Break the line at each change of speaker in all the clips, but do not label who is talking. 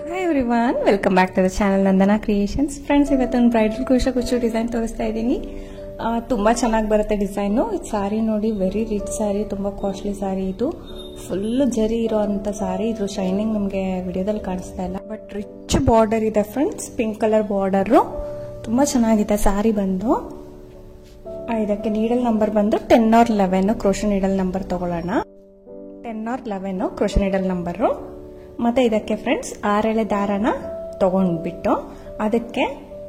Hi everyone, welcome back to the channel Nandana creations. Friends, ಇವತ್ತೊಂದು bridal ಕುಚ್ಚು design ತೋರಿಸ್ತಾ ಇದ್ದೀನಿ. ತುಂಬ ಚೆನ್ನಾಗಿ ಬರುತ್ತೆ ಡಿಸೈನು. ಇದು ಸಾರಿ ನೋಡಿ, ವೆರಿ ರಿಚ್ ಸಾರಿ, ತುಂಬ ಕಾಸ್ಟ್ಲಿ ಸಾರಿ. ಇದು ಫುಲ್ ಜರಿ ಇರೋ ಅಂಥ ಸಾರಿ. ಇದ್ರ ಶೈನಿಂಗ್ ನಮಗೆ ವಿಡಿಯೋದಲ್ಲಿ ಕಾಣಿಸ್ತಾ ಇಲ್ಲ, ಬಟ್ ರಿಚ್ ಬಾರ್ಡರ್ ಇದೆ ಫ್ರೆಂಡ್ಸ್. ಪಿಂಕ್ ಕಲರ್ ಬಾರ್ಡರು ತುಂಬ ಚೆನ್ನಾಗಿದೆ ಸಾರಿ ಬಂದು. ಇದಕ್ಕೆ ನೀಡಲ್ ನಂಬರ್ ಬಂದು 10 or 11 ಕ್ರೋಶೆ ನೀಡಲ್ ನಂಬರ್ ತಗೊಳ್ಳೋಣ. 10 or 11 ಕ್ರೋಶೆ ನೀಡಲ್ ನಂಬರು. ಮತ್ತೆ ಇದಕ್ಕೆ ಫ್ರೆಂಡ್ಸ್ 6 ಎಳೆ ದಾರನ ತಗೊಂಡ್ಬಿಟ್ಟು ಅದಕ್ಕೆ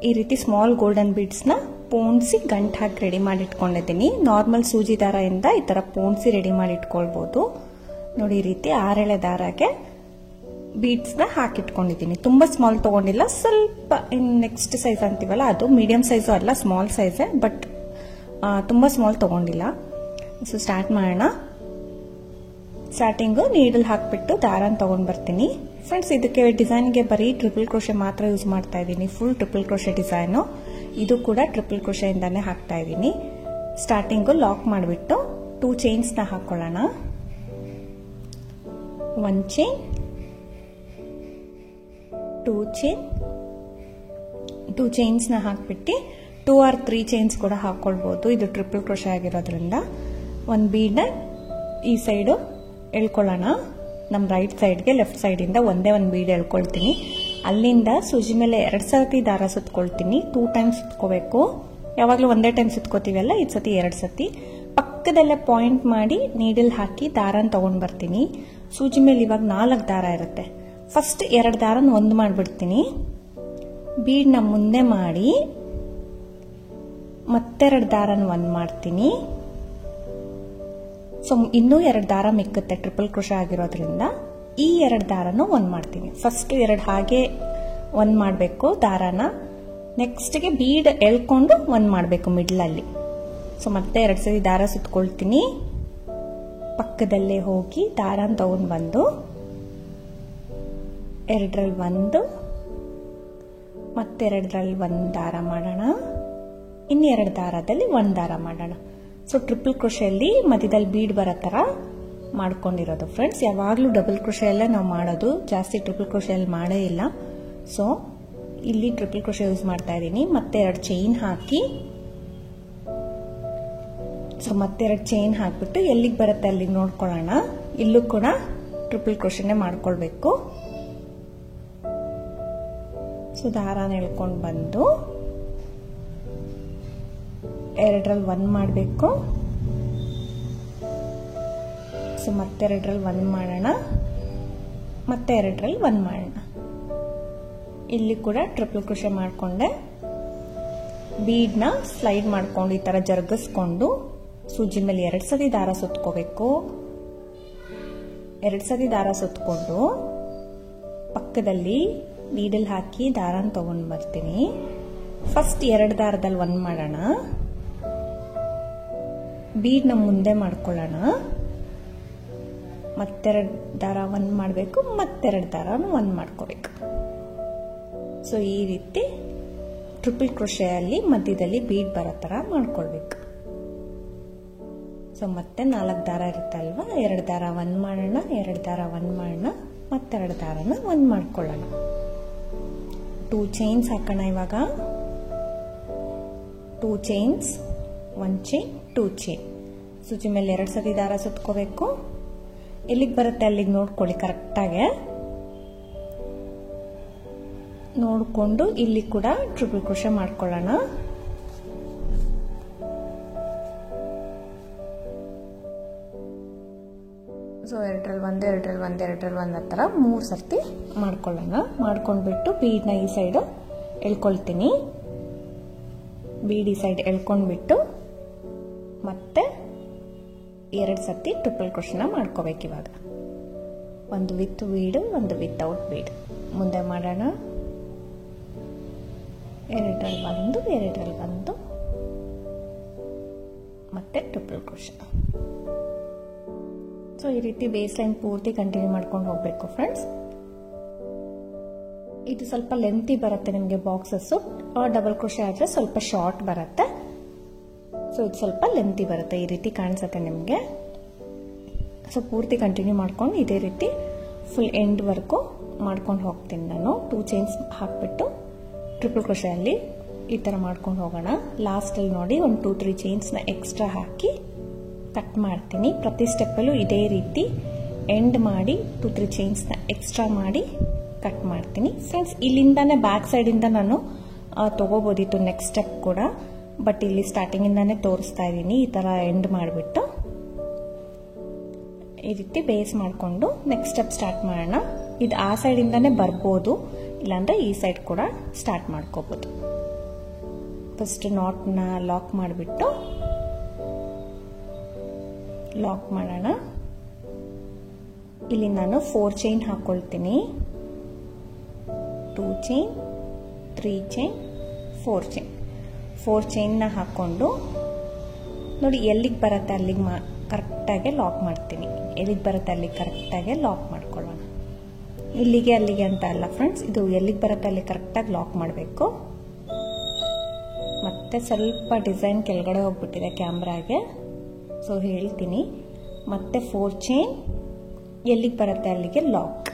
ಈ ರೀತಿ ಸ್ಮಾಲ್ ಗೋಲ್ಡನ್ ಬೀಡ್ಸ್ನ ಪೋಣಿಸಿ ಗಂಟು ಹಾಕಿ ರೆಡಿ ಮಾಡಿ ಇಟ್ಕೊಂಡಿದ್ದೀನಿ. ನಾರ್ಮಲ್ ಸೂಜಿ ದಾರದಿಂದ ಈ ತರ ಪೋಣಿಸಿ ರೆಡಿ ಮಾಡಿ ಇಟ್ಕೊಳ್ಬಹುದು. ನೋಡಿ, ಈ ರೀತಿ 6 ಎಳೆ ದಾರಕ್ಕೆ ಬೀಡ್ಸ್ನ ಹಾಕಿಟ್ಕೊಂಡಿದ್ದೀನಿ. ತುಂಬಾ ಸ್ಮಾಲ್ ತಗೊಂಡಿಲ್ಲ, ಸ್ವಲ್ಪ ನೆಕ್ಸ್ಟ್ ಸೈಜ್ ಅಂತೀವಲ್ಲ ಅದು ಮೀಡಿಯಂ ಸೈಜು ಅಲ್ಲ, ಸ್ಮಾಲ್ ಸೈಜ್, ಬಟ್ ತುಂಬಾ ಸ್ಮಾಲ್ ತಗೊಂಡಿಲ್ಲ. ಸೊ ಸ್ಟಾರ್ಟ್ ಮಾಡೋಣ. ಸ್ಟಾರ್ಟಿಂಗು ನೀಡಲ್ ಹಾಕ್ಬಿಟ್ಟು ದಾರನ ತಗೊಂಡ್ ಬರ್ತೀನಿ ಫ್ರೆಂಡ್ಸ್. ಇದಕ್ಕೆ ಡಿಸೈನ್ಗೆ ಬರೀ ಟ್ರಿಪಲ್ ಕ್ರೋಶೆ ಮಾತ್ರ ಯೂಸ್ ಮಾಡ್ತಾ ಇದ್ದೀನಿ. Full triple crochet design. ಇದು ಕೂಡ ಟ್ರಿಪಲ್ ಕ್ರೋಶೆಯಿಂದಾನೇ ಹಾಕ್ತಾ ಇದ್ದೀನಿ. ಸ್ಟಾರ್ಟಿಂಗು ಲಾಕ್ ಮಾಡಿಬಿಟ್ಟು 2 ಚೈನ್ಸ್ನ ಹಾಕೊಳ್ಳೋಣ. 1 ಚೈನ್, 2 ಚೈನ್, 2 ಚೈನ್ಸ್ನ ಹಾಕ್ಬಿಟ್ಟು 2 or 3 ಚೈನ್ಸ್ ಕೂಡ ಹಾಕೊಳ್ಬಹುದು. ಇದು ಟ್ರಿಪಲ್ ಕ್ರೋಶೆ ಆಗಿರೋದ್ರಿಂದ. 1 ಬೀಡ್ನ ಈ ಸೈಡು ಎಳ್ಕೊಳ್ಳೋಣ. ನಮ್ಮ ರೈಟ್ ಸೈಡ್ಗೆ ಲೆಫ್ಟ್ ಸೈಡಿಂದ ಒಂದೇ 1 ಬೀಡ್ ಎಳ್ಕೊಳ್ತೀನಿ. ಅಲ್ಲಿಂದ ಸೂಜಿ ಮೇಲೆ 2 ಸರ್ತಿ ದಾರ ಸುತ್ಕೊಳ್ತೀನಿ. 2 ಟೈಮ್ಸ್ ಸುತ್ಕೋಬೇಕು. ಯಾವಾಗಲೂ ಒಂದೇ ಟೈಮ್ ಸುತ್ಕೋತೀವಲ್ಲ, ಈ ಸತಿ 2 ಸರ್ತಿ. ಪಕ್ಕದಲ್ಲೇ ಪಾಯಿಂಟ್ ಮಾಡಿ ನೀಡಲ್ ಹಾಕಿ ದಾರನ ತಗೊಂಡ್ ಬರ್ತೀನಿ. ಸೂಜಿ ಮೇಲೆ ಇವಾಗ 4 ದಾರ ಇರುತ್ತೆ. ಫಸ್ಟ್ 2 ದಾರನ ಒಂದು ಮಾಡ್ಬಿಡ್ತೀನಿ. ಬೀಡ್ನ ಮುಂದೆ ಮಾಡಿ ಮತ್ತೆರಡು ದಾರನ ಒಂದು ಮಾಡ್ತೀನಿ. ಸೊ ಇನ್ನೂ 2 ದಾರ ಮಿಕ್ಕುತ್ತೆ ಟ್ರಿಪಲ್ ಕ್ರೋಶೆ ಆಗಿರೋದ್ರಿಂದ. ಈ 2 ದಾರನು ಒಂದು ಮಾಡ್ತೀನಿ. ಫಸ್ಟ್ 2 ಹಾಗೆ ಒಂದು ಮಾಡಬೇಕು ದಾರನ. ನೆಕ್ಸ್ಟ್ಗೆ ಬೀಡ್ ಎಳ್ಕೊಂಡು ಒಂದು ಮಾಡಬೇಕು ಮಿಡ್ಲಲ್ಲಿ. ಸೊ ಮತ್ತೆ 2 ಸರಿ ದಾರ ಸುತ್ಕೊಳ್ತೀನಿ. ಪಕ್ಕದಲ್ಲೇ ಹೋಗಿ ದಾರನ ತಗೊಂಡು ಬಂದು 2ರಲ್ಲಿ 1, ಮತ್ತೆ 2ರಲ್ಲಿ 1 ದಾರ ಮಾಡೋಣ. ಇನ್ನು 2 ದಾರದಲ್ಲಿ 1 ದಾರ ಮಾಡೋಣ. ಸೊ ಟ್ರಿಪಲ್ ಕ್ರೋಶೆಯಲ್ಲಿ ಮಧ್ಯದಲ್ಲಿ ಬೀಡ್ ಬರೋ ಥರ ಮಾಡ್ಕೊಂಡಿರೋದು ಫ್ರೆಂಡ್ಸ್. ಯಾವಾಗಲೂ ಡಬಲ್ ಕ್ರೋಶೆ ಎಲ್ಲ ನಾವು ಮಾಡೋದು, ಜಾಸ್ತಿ ಟ್ರಿಪಲ್ ಕ್ರೋಶೆಯಲ್ಲಿ ಮಾಡೇ ಇಲ್ಲ. ಸೊ ಇಲ್ಲಿ ಟ್ರಿಪಲ್ ಕ್ರೋಶೆ ಯೂಸ್ ಮಾಡ್ತಾ ಇದ್ದೀನಿ. ಮತ್ತೆ 2 ಚೈನ್ ಹಾಕಿ, ಸೊ ಮತ್ತೆ 2 ಚೈನ್ ಹಾಕ್ಬಿಟ್ಟು ಎಲ್ಲಿಗೆ ಬರುತ್ತೆ ಅಲ್ಲಿಗೆ ನೋಡ್ಕೊಳ್ಳೋಣ. ಇಲ್ಲೂ ಕೂಡ ಟ್ರಿಪಲ್ ಕ್ರೋಶೆನೇ ಮಾಡ್ಕೊಳ್ಬೇಕು. ಸೊ ದಾರನ ಎಳ್ಕೊಂಡು ಬಂದು 2ರಲ್ಲಿ 1 ಮಾಡಬೇಕು. ಸೊ ಮತ್ತೆ 2ರಲ್ಲಿ 1 ಮಾಡೋಣ, ಮತ್ತೆ 2ರಲ್ಲಿ 1 ಮಾಡೋಣ. ಇಲ್ಲಿ ಕೂಡ ಟ್ರಿಪಲ್ ಕ್ರೋಶೆ ಮಾಡಿಕೊಂಡೆ. ಬೀಡ್ನ ಸ್ಲೈಡ್ ಮಾಡ್ಕೊಂಡು ಈ ತರ ಜರುಗಿಸ್ಕೊಂಡು ಸೂಜಿ ಮೇಲೆ 2 ಸತಿ ದಾರ ಸುತ್ಕೋಬೇಕು. 2 ಸತಿ ದಾರ ಸುತ್ಕೊಂಡು ಪಕ್ಕದಲ್ಲಿ ನೀಡಲ್ ಹಾಕಿ ದಾರನ ತಗೊಂಡ್ ಬರ್ತೀನಿ. ಫಸ್ಟ್ 2 ದಾರದಲ್ಲಿ 1 ಮಾಡೋಣ. ಬೀಡ್ನ ಮುಂದೆ ಮಾಡ್ಕೊಳ್ಳೋಣ. ಮತ್ತೆರಡು ದಾರ 1 ಮಾಡಬೇಕು, ಮತ್ತೆರಡು ದಾರನು 1 ಮಾಡ್ಕೋಬೇಕು. ಸೊ ಈ ರೀತಿ ಟ್ರಿಪಲ್ ಕ್ರೋಶೆಯಲ್ಲಿ ಮಧ್ಯದಲ್ಲಿ ಬೀಡ್ ಬರೋ ತರ ಮಾಡ್ಕೊಳ್ಬೇಕು. ಸೊ ಮತ್ತೆ 4 ದಾರ ಇರುತ್ತೆ ಅಲ್ವಾ, 2 ದಾರ 1 ಮಾಡೋಣ, 2 ದಾರ 1 ಮಾಡೋಣ, ಮತ್ತೆರಡು ದಾರನ 1 ಮಾಡ್ಕೊಳ್ಳೋಣ. 2 ಚೈನ್ಸ್ ಹಾಕೋಣ. ಇವಾಗ 2 ಚೈನ್ಸ್, 1 ಚೈನ್, 2 ಚೈನ್. ಸೂಜಿ ಮೇಲೆ 2 ಸತಿ ದಾರ ಸುತ್ಕೋಬೇಕು. ಎಲ್ಲಿಗೆ ಬರುತ್ತೆ ಅಲ್ಲಿಗೆ ನೋಡ್ಕೊಳ್ಳಿ ಕರೆಕ್ಟಾಗಿ. ನೋಡ್ಕೊಂಡು ಇಲ್ಲಿ ಕೂಡ ಟ್ರಿಪಲ್ ಕ್ರೋಶೆ ಮಾಡ್ಕೊಳ್ಳೋಣ. ಸೊ 2ರಲ್ಲಿ 1, 2ರಲ್ಲಿ 1, 2ರಲ್ಲಿ 1 ಆ ಥರ 3 ಸರ್ತಿ ಮಾಡ್ಕೊಳ್ಳೋಣ. ಮಾಡ್ಕೊಂಡ್ಬಿಟ್ಟು ಬೀಡ್ನ ಈ ಸೈಡು ಎಳ್ಕೊಳ್ತೀನಿ. ಬೀಡ್ ಈ ಸೈಡ್ ಎಳ್ಕೊಂಡ್ಬಿಟ್ಟು ಮತ್ತೆ 2 ಸರ್ತಿ ಟ್ರಿಪಲ್ ಕ್ರೋಶೆನ ಮಾಡ್ಕೋಬೇಕು. ಇವಾಗ ಒಂದು ವಿತ್ ಬೀಡು, ಒಂದು ವಿತೌಟ್ ಬೀಡ್. ಮುಂದೆ ಮಾಡೋಣ. 2ರಲ್ಲಿ 1, 2ರಲ್ಲಿ 1, ಮತ್ತೆ ಟ್ರಿಪಲ್ ಕ್ರೋಶೆ. ಸೊ ಈ ರೀತಿ ಬೇಸ್ ಲೈನ್ ಪೂರ್ತಿ ಕಂಟಿನ್ಯೂ ಮಾಡ್ಕೊಂಡು ಹೋಗ್ಬೇಕು ಫ್ರೆಂಡ್ಸ್. ಇದು ಸ್ವಲ್ಪ ಲೆಂತಿ ಬರುತ್ತೆ ನಿಮಗೆ ಬಾಕ್ಸಸ್. ಡಬಲ್ ಕ್ರೋಶೆ ಆದ್ರೆ ಸ್ವಲ್ಪ ಶಾರ್ಟ್ ಬರುತ್ತೆ. ಸೊ ಇದು ಸ್ವಲ್ಪ ಲೆಂತಿ ಬರುತ್ತೆ, ಈ ರೀತಿ ಕಾಣಿಸುತ್ತೆ ನಿಮಗೆ. ಸೊ ಪೂರ್ತಿ ಕಂಟಿನ್ಯೂ ಮಾಡ್ಕೊಂಡು ಇದೇ ರೀತಿ ಫುಲ್ ಎಂಡ್ ವರ್ಗೂ ಮಾಡ್ಕೊಂಡು ಹೋಗ್ತೀನಿ ನಾನು. 2 ಚೈನ್ಸ್ ಹಾಕ್ಬಿಟ್ಟು ಟ್ರಿಪಲ್ ಕ್ರೋಶೆಯಲ್ಲಿ ಈ ಥರ ಮಾಡ್ಕೊಂಡು ಹೋಗೋಣ. ಲಾಸ್ಟಲ್ಲಿ ನೋಡಿ ಒಂದು 2-3 ಚೈನ್ಸ್ನ ಎಕ್ಸ್ಟ್ರಾ ಹಾಕಿ ಕಟ್ ಮಾಡ್ತೀನಿ. ಪ್ರತಿ ಸ್ಟೆಪ್ಪಲ್ಲೂ ಇದೇ ರೀತಿ ಎಂಡ್ ಮಾಡಿ 2-3 ಚೈನ್ಸ್ನ ಎಕ್ಸ್ಟ್ರಾ ಮಾಡಿ ಕಟ್ ಮಾಡ್ತೀನಿ. ಫ್ರೆಂಡ್ಸ್, ಇಲ್ಲಿಂದಾನೆ ಬ್ಯಾಕ್ ಸೈಡಿಂದ ನಾನು ತಗೋಬೋದಿತ್ತು ನೆಕ್ಸ್ಟ್ ಸ್ಟೆಪ್ ಕೂಡ, ಬಟ್ ಇಲ್ಲಿ ಸ್ಟಾರ್ಟಿಂಗಿಂದಾನೆ ತೋರಿಸ್ತಾ ಇದ್ದೀನಿ. ಈ ಥರ ಎಂಡ್ ಮಾಡಿಬಿಟ್ಟು ಈ ರೀತಿ ಬೇಸ್ ಮಾಡಿಕೊಂಡು ನೆಕ್ಸ್ಟ್ ಸ್ಟೆಪ್ ಸ್ಟಾರ್ಟ್ ಮಾಡೋಣ. ಇದು ಆ ಸೈಡಿಂದಾನೆ ಬರ್ಬೋದು, ಇಲ್ಲಾಂದ್ರೆ ಈ ಸೈಡ್ ಕೂಡ ಸ್ಟಾರ್ಟ್ ಮಾಡ್ಕೋಬೋದು. ಫಸ್ಟ್ ನಾಟ್ನ ಲಾಕ್ ಮಾಡಿಬಿಟ್ಟು ಲಾಕ್ ಮಾಡೋಣ. ಇಲ್ಲಿ ನಾನು 4 ಚೈನ್ ಹಾಕೊಳ್ತೀನಿ. 2 chain, 3 chain, 4 chain. 4 ಚೈನ್ನ ಹಾಕೊಂಡು ನೋಡಿ ಎಲ್ಲಿಗೆ ಬರುತ್ತೆ ಅಲ್ಲಿಗೆ ಕರೆಕ್ಟಾಗಿ ಲಾಕ್ ಮಾಡ್ತೀನಿ. ಎಲ್ಲಿಗೆ ಬರುತ್ತೆ ಅಲ್ಲಿಗೆ ಕರೆಕ್ಟಾಗಿ ಲಾಕ್ ಮಾಡ್ಕೊಳ್ಳೋಣ. ಇಲ್ಲಿಗೆ ಅಲ್ಲಿಗೆ ಅಂತ ಅಲ್ಲ ಫ್ರೆಂಡ್ಸ್, ಇದು ಎಲ್ಲಿಗೆ ಬರುತ್ತೆ ಅಲ್ಲಿ ಕರೆಕ್ಟಾಗಿ ಲಾಕ್ ಮಾಡಬೇಕು. ಮತ್ತೆ ಸ್ವಲ್ಪ ಡಿಸೈನ್ ಕೆಳಗಡೆ ಹೋಗ್ಬಿಟ್ಟಿದೆ ಕ್ಯಾಮ್ರಾಗೆ, ಸೊ ಹೇಳ್ತೀನಿ. ಮತ್ತೆ 4 ಚೈನ್, ಎಲ್ಲಿಗೆ ಬರುತ್ತೆ ಅಲ್ಲಿಗೆ ಲಾಕ್.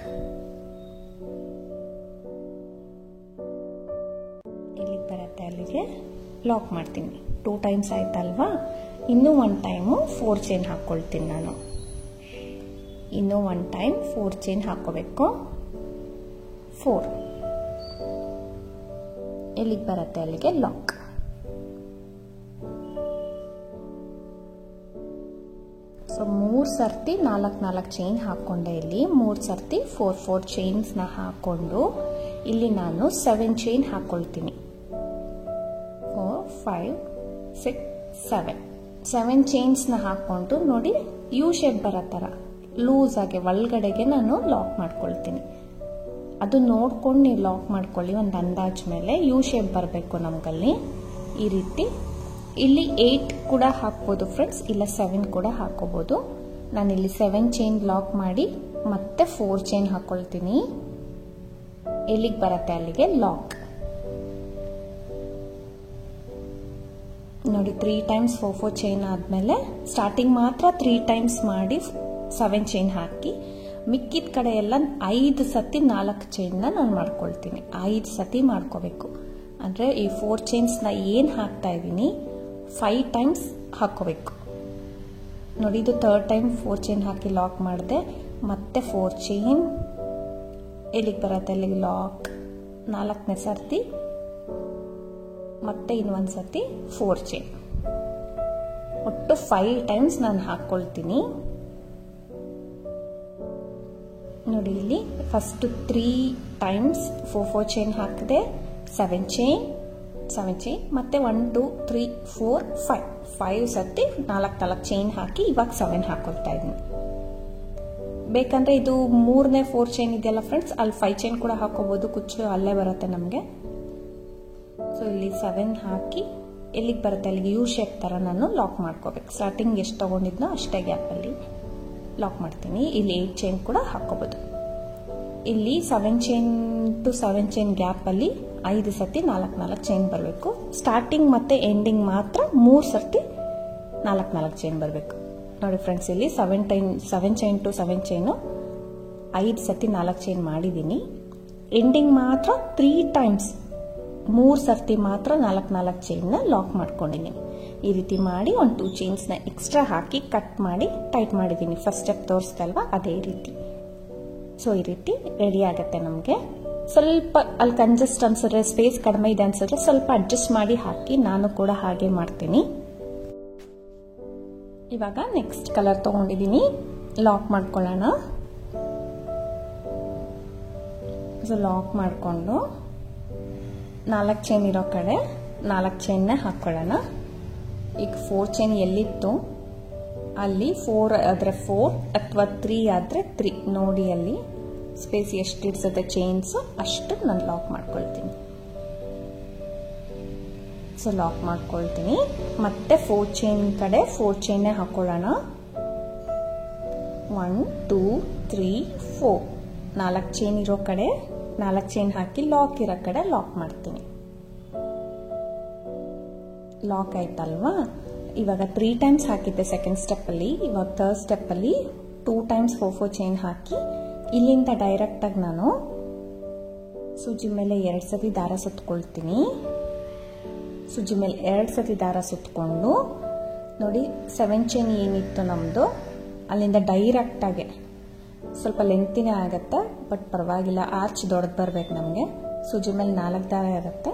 ಎಲ್ಲಿಗೆ ಬರುತ್ತೆ ಅಲ್ಲಿಗೆ ಲಾಕ್ ಮಾಡ್ತೀನಿ. 2 ಟೈಮ್ಸ್ ಆಯ್ತಲ್ವಾ, ಇನ್ನೂ 1 ಟೈಮು 4 ಚೈನ್ ಹಾಕ್ಕೊಳ್ತೀನಿ ನಾನು. ಇನ್ನೂ 1 ಟೈಮ್ 4 ಚೈನ್ ಹಾಕೋಬೇಕು. 4, ಎಲ್ಲಿಗೆ ಬರುತ್ತೆ ಅಲ್ಲಿಗೆ ಲಾಕ್. ಸೊ 3 ಸರ್ತಿ 4 ಚೈನ್ ಹಾಕೊಂಡೆ. ಇಲ್ಲಿ 3 ಸರ್ತಿ 4 ಚೈನ್ಸ್ನ ಹಾಕೊಂಡು ಇಲ್ಲಿ ನಾನು 7 ಚೈನ್ ಹಾಕೊಳ್ತೀನಿ. 4, 5, 6, 7 ಚೈನ್ಸ್ನ ಹಾಕೊಂಡು ನೋಡಿ ಯು ಶೇಪ್ ಬರೋ ಥರ ಲೂಸ್ ಆಗಿ ಒಳಗಡೆಗೆ ನಾನು ಲಾಕ್ ಮಾಡ್ಕೊಳ್ತೀನಿ. ಅದು ನೋಡ್ಕೊಂಡು ನೀವು ಲಾಕ್ ಮಾಡ್ಕೊಳ್ಳಿ ಒಂದು ಅಂದಾಜ್ ಮೇಲೆ. ಯು ಶೇಪ್ ಬರಬೇಕು ನಮಗಲ್ಲಿ ಈ ರೀತಿ. ಇಲ್ಲಿ 8 ಕೂಡ ಹಾಕ್ಬೋದು ಫ್ರೆಂಡ್ಸ್, ಇಲ್ಲ 7 ಕೂಡ ಹಾಕೋಬಹುದು. ನಾನಿಲ್ಲಿ 7 ಚೈನ್ ಲಾಕ್ ಮಾಡಿ ಮತ್ತೆ 4 ಚೈನ್ ಹಾಕೊಳ್ತೀನಿ. ಎಲ್ಲಿಗೆ ಬರುತ್ತೆ ಅಲ್ಲಿಗೆ ಲಾಕ್. ನೋಡಿ 3 ಟೈಮ್ಸ್ 4 ಚೈನ್ ಆದಮೇಲೆ ಸ್ಟಾರ್ಟಿಂಗ್ ಮಾತ್ರ 3 ಟೈಮ್ಸ್ ಮಾಡಿ 7 ಚೈನ್ ಹಾಕಿ, ಮಿಕ್ಕಿದ ಕಡೆ ಎಲ್ಲ 5 ಸತಿ 4 ಚೈನ್ನ ನಾನು ಮಾಡ್ಕೊಳ್ತೀನಿ. 5 ಸತಿ ಮಾಡ್ಕೋಬೇಕು. ಅಂದರೆ ಈ 4 ಚೈನ್ಸ್ನ ಏನು ಹಾಕ್ತಾ ಇದ್ದೀನಿ 5 ಟೈಮ್ಸ್ ಹಾಕೋಬೇಕು. ನೋಡಿ ಇದು 3rd ಟೈಮ್ 4 ಚೈನ್ ಹಾಕಿ ಲಾಕ್ ಮಾಡಿದೆ. ಮತ್ತೆ 4 ಚೈನ್, ಎಲ್ಲಿಗೆ ಬರುತ್ತೆ ಅಲ್ಲಿಗೆ ಲಾಕ್. 4ನೇ ಸರ್ತಿ ಮತ್ತೆ ಇನ್ನೊಂದು ಸರ್ತಿ 4 ಚೈನ್. ಒಟ್ಟು 5 ಟೈಮ್ಸ್ ನಾನು ಹಾಕ್ಕೊಳ್ತೀನಿ. ನೋಡಿ ಇಲ್ಲಿ ಫಸ್ಟ್ 3 ಟೈಮ್ಸ್ 4 ಚೈನ್ ಹಾಕಿದೆ, 7 ಚೈನ್ ಮತ್ತೆ 1 2 3 4 5 ಸತಿ 4 ಚೈನ್ ಹಾಕಿ ಇವಾಗ 7 ಹಾಕೊಳ್ತಾ ಇದ್ದೀನಿ. ಬೇಕಂದ್ರೆ ಇದು 3ನೇ 4 ಚೈನ್ ಇದೆಯಲ್ಲ ಫ್ರೆಂಡ್ಸ್, ಅಲ್ಲಿ 5 ಚೈನ್ ಕೂಡ ಹಾಕೋಬಹುದು, ಕುಚ್ಚು ಅಲ್ಲೇ ಬರುತ್ತೆ ನಮಗೆ. ಸೊ ಇಲ್ಲಿ 7 ಹಾಕಿ ಎಲ್ಲಿಗೆ ಬರುತ್ತೆ ಅಲ್ಲಿಗೆ ಯು ಶೇಪ್ ತರ ನಾನು ಲಾಕ್ ಮಾಡ್ಕೋಬೇಕು. ಸ್ಟಾರ್ಟಿಂಗ್ ಎಷ್ಟು ತಗೊಂಡಿದ್ನೋ ಅಷ್ಟೇ ಗ್ಯಾಪಲ್ಲಿ ಲಾಕ್ ಮಾಡ್ತೀನಿ. ಇಲ್ಲಿ 8 ಚೈನ್ ಕೂಡ ಹಾಕೋಬಹುದು. ಇಲ್ಲಿ 7 ಚೈನ್ ಟು 7 ಚೈನ್ ಗ್ಯಾಪಲ್ಲಿ 5 ಸತಿ 4 ಚೈನ್ ಬರಬೇಕು. ಸ್ಟಾರ್ಟಿಂಗ್ ಮತ್ತೆ ಎಂಡಿಂಗ್ ಮಾತ್ರ 3 ಸರ್ತಿ 4 ಚೈನ್ ಬರಬೇಕು. ನೋಡಿ ಫ್ರೆಂಡ್ಸ್, ಇಲ್ಲಿ 7 ಚೈನ್ ಟು 7 ಚೈನು 5 ಸತಿ 4 ಚೈನ್ ಮಾಡಿದ್ದೀನಿ. ಎಂಡಿಂಗ್ ಮಾತ್ರ 3 ಟೈಮ್ಸ್ 3 ಸರ್ತಿ ಮಾತ್ರ 4 ಚೈನ್ನ ಲಾಕ್ ಮಾಡ್ಕೊಂಡಿದ್ದೀನಿ. ಈ ರೀತಿ ಮಾಡಿ ಒಂದು 2 ಚೈನ್ಸ್ನ ಎಕ್ಸ್ಟ್ರಾ ಹಾಕಿ ಕಟ್ ಮಾಡಿ ಟೈಟ್ ಮಾಡಿದ್ದೀನಿ. ಫಸ್ಟ್ ಸ್ಟೆಪ್ ತೋರಿಸ್ತಲ್ವಾ ಅದೇ ರೀತಿ. ಸೊ ಈ ರೀತಿ ರೆಡಿ ಆಗುತ್ತೆ ನಮಗೆ. ಸ್ವಲ್ಪ ಅಲ್ಲಿ ಕಂಜೆಸ್ಟ್ ಅನ್ಸಿದ್ರೆ, ಸ್ಪೇಸ್ ಕಡಿಮೆ ಇದೆ ಅನ್ಸಿದ್ರೆ ಸ್ವಲ್ಪ ಅಡ್ಜಸ್ಟ್ ಮಾಡಿ ಹಾಕಿ. ನಾನು ಕೂಡ ಹಾಗೆ ಮಾಡ್ತೀನಿ. ಇವಾಗ ನೆಕ್ಸ್ಟ್ ಕಲರ್ ತಗೊಂಡಿದ್ದೀನಿ, ಲಾಕ್ ಮಾಡ್ಕೊಳ್ಳೋಣ. ಸೊ ಲಾಕ್ ಮಾಡಿಕೊಂಡು 4 ಚೈನ್ ಇರೋ ಕಡೆ 4 ಚೈನ್ನ ಹಾಕೊಳ್ಳೋಣ. ಈಗ 4 ಚೈನ್ ಎಲ್ಲಿತ್ತು ಅಲ್ಲಿ 4 ಆದರೆ 4 ಅಥವಾ 3 ಆದರೆ 3 ನೋಡಿ, ಅಲ್ಲಿ ಸ್ಪೇಸ್ ಎಷ್ಟು ಇಡ್ಸುತ್ತೆ ಚೈನ್ಸ್ ಅಷ್ಟು ನಾನು ಲಾಕ್ ಮಾಡ್ಕೊಳ್ತೀನಿ. ಸೊ ಲಾಕ್ ಮಾಡ್ಕೊಳ್ತೀನಿ. ಮತ್ತೆ 4 ಚೈನ್ ಕಡೆ 4 ಚೈನ್ನೇ ಹಾಕೊಳ್ಳೋಣ. 1 2 3 4 4 ಚೈನ್ ಇರೋ ಕಡೆ 4 ಚೈನ್ ಹಾಕಿ ಲಾಕ್ ಇರೋ ಕಡೆ ಲಾಕ್ ಮಾಡ್ತೀನಿ. ಲಾಕ್ ಆಯ್ತಲ್ವಾ. ಇವಾಗ 3 ಟೈಮ್ಸ್ ಹಾಕಿದ್ದೆ ಸೆಕೆಂಡ್ ಸ್ಟೆಪ್ ಅಲ್ಲಿ. ಇವಾಗ ಥರ್ಡ್ ಸ್ಟೆಪ್ ಅಲ್ಲಿ 2 ಟೈಮ್ಸ್ 4 ಚೈನ್ ಹಾಕಿ ಇಲ್ಲಿಂದ ಡೈರೆಕ್ಟ್ ಆಗಿ ನಾನು ಸೂಜಿ ಮೇಲೆ 2 ಸತಿ ದಾರ ಸುತ್ಕೊಳ್ತೀನಿ. ಸೂಜಿ ಮೇಲೆ 2 ಸತಿ ದಾರ ಸುತ್ತಕೊಂಡು ನೋಡಿ 7 ಚೈನ್ ಏನಿತ್ತು ನಮ್ಮದು ಅಲ್ಲಿಂದ ಡೈರೆಕ್ಟಾಗಿ ಸ್ವಲ್ಪ ಲೆಂತಿನೇ ಆಗುತ್ತೆ, ಬಟ್ ಪರವಾಗಿಲ್ಲ, ಆರ್ಚ್ ದೊಡ್ಡದು ಬರಬೇಕು ನಮಗೆ. ಸೂಜಿ ಮೇಲೆ 4 ದಾರ ಇರುತ್ತೆ.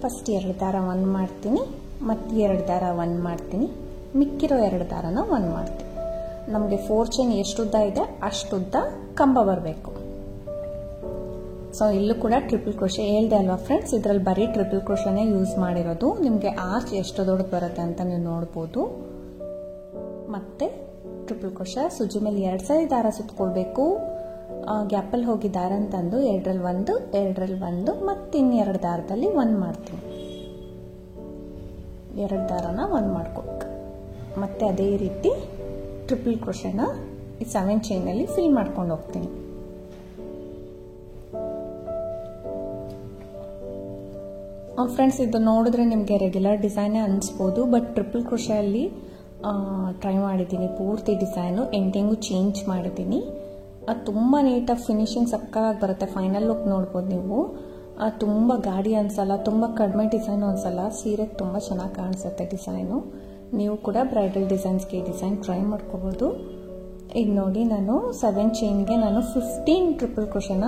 ಫಸ್ಟ್ 2 ದಾರ 1 ಮಾಡ್ತೀನಿ, ಮತ್ತು 2 ದಾರ 1 ಮಾಡ್ತೀನಿ, ಮಿಕ್ಕಿರೋ 2 ದಾರನ 1 ಮಾಡ್ತೀನಿ. ನಮಗೆ 4 ಚೈನ್ ಎಷ್ಟು ಉದ್ದ ಇದೆ ಅಷ್ಟುದ್ದ ಕಂಬ ಬರಬೇಕು. ಸೊ ಇಲ್ಲೂ ಕೂಡ ಟ್ರಿಪಲ್ ಕ್ರೋಶೆ ಹೇಳ್ದೆ ಅಲ್ವಾ ಫ್ರೆಂಡ್ಸ್, ಇದರಲ್ಲಿ ಬರೀ ಟ್ರಿಪಲ್ ಕ್ರೋಶೆನೇ ಯೂಸ್ ಮಾಡಿರೋದು. ನಿಮಗೆ ಆರ್ಚ್ ಎಷ್ಟು ದೊಡ್ಡದು ಬರುತ್ತೆ ಅಂತ ನೀವು ನೋಡ್ಬೋದು. ಮತ್ತೆ ಟ್ರಿಪಲ್ ಕ್ರೋಶೆ ಸೂಜಿ ಮೇಲೆ 2 ಸರಿ ದಾರ ಸುತ್ಕೊಳ್ಬೇಕು. ಗ್ಯಾಪಲ್ಲಿ ಹೋಗಿ ದಾರ ಅಂತಂದು 2ರಲ್ಲಿ 1, 2ರಲ್ಲಿ 1, ಮತ್ತೆ ಇನ್ನು 2 ದಾರದಲ್ಲಿ 1 ಮಾಡ್ತೀನಿ. 2 ದಾರನ 1 ಮಾಡ್ಕೊಬೇಕು. ಮತ್ತೆ ಅದೇ ರೀತಿ ಟ್ರಿಪಲ್ ಕ್ರೋಶೆನ ಈ 7 ಚೈನಲ್ಲಿ ಫಿಲ್ ಮಾಡ್ಕೊಂಡು ಹೋಗ್ತೀನಿ. ಫ್ರೆಂಡ್ಸ್, ಇದು ನೋಡಿದ್ರೆ ನಿಮಗೆ ರೆಗ್ಯುಲರ್ ಡಿಸೈನೇ ಅನಿಸ್ಬೋದು, ಬಟ್ ಟ್ರಿಪಲ್ ಕ್ರೋಶೆಯಲ್ಲಿ ಟ್ರೈ ಮಾಡಿದ್ದೀನಿ ಪೂರ್ತಿ ಡಿಸೈನು. ಎಂಡಿಂಗು ಚೇಂಜ್ ಮಾಡಿದ್ದೀನಿ. ಅದು ತುಂಬ ನೀಟಾಗಿ ಫಿನಿಶಿಂಗ್ ಸಕ್ಕತ್ತಾಗಿ ಬರುತ್ತೆ. ಫೈನಲ್ ಲುಕ್ ನೋಡ್ಬೋದು ನೀವು. ತುಂಬ ಗಾಡಿ ಅನ್ಸಲ್ಲ, ತುಂಬ ಕಡಿಮೆ ಡಿಸೈನು ಅನ್ಸಲ್ಲ. ಸೀರೆಗೆ ತುಂಬ ಚೆನ್ನಾಗಿ ಕಾಣಿಸುತ್ತೆ ಡಿಸೈನು. ನೀವು ಕೂಡ ಬ್ರೈಡಲ್ ಡಿಸೈನ್ಸ್ಗೆ ಈ ಡಿಸೈನ್ ಟ್ರೈ ಮಾಡ್ಕೋಬೋದು. ಈಗ ನೋಡಿ, ನಾನು 7 ಚೈನ್ಗೆ ನಾನು 15 ಟ್ರಿಪಲ್ ಕ್ರೋಶೆನ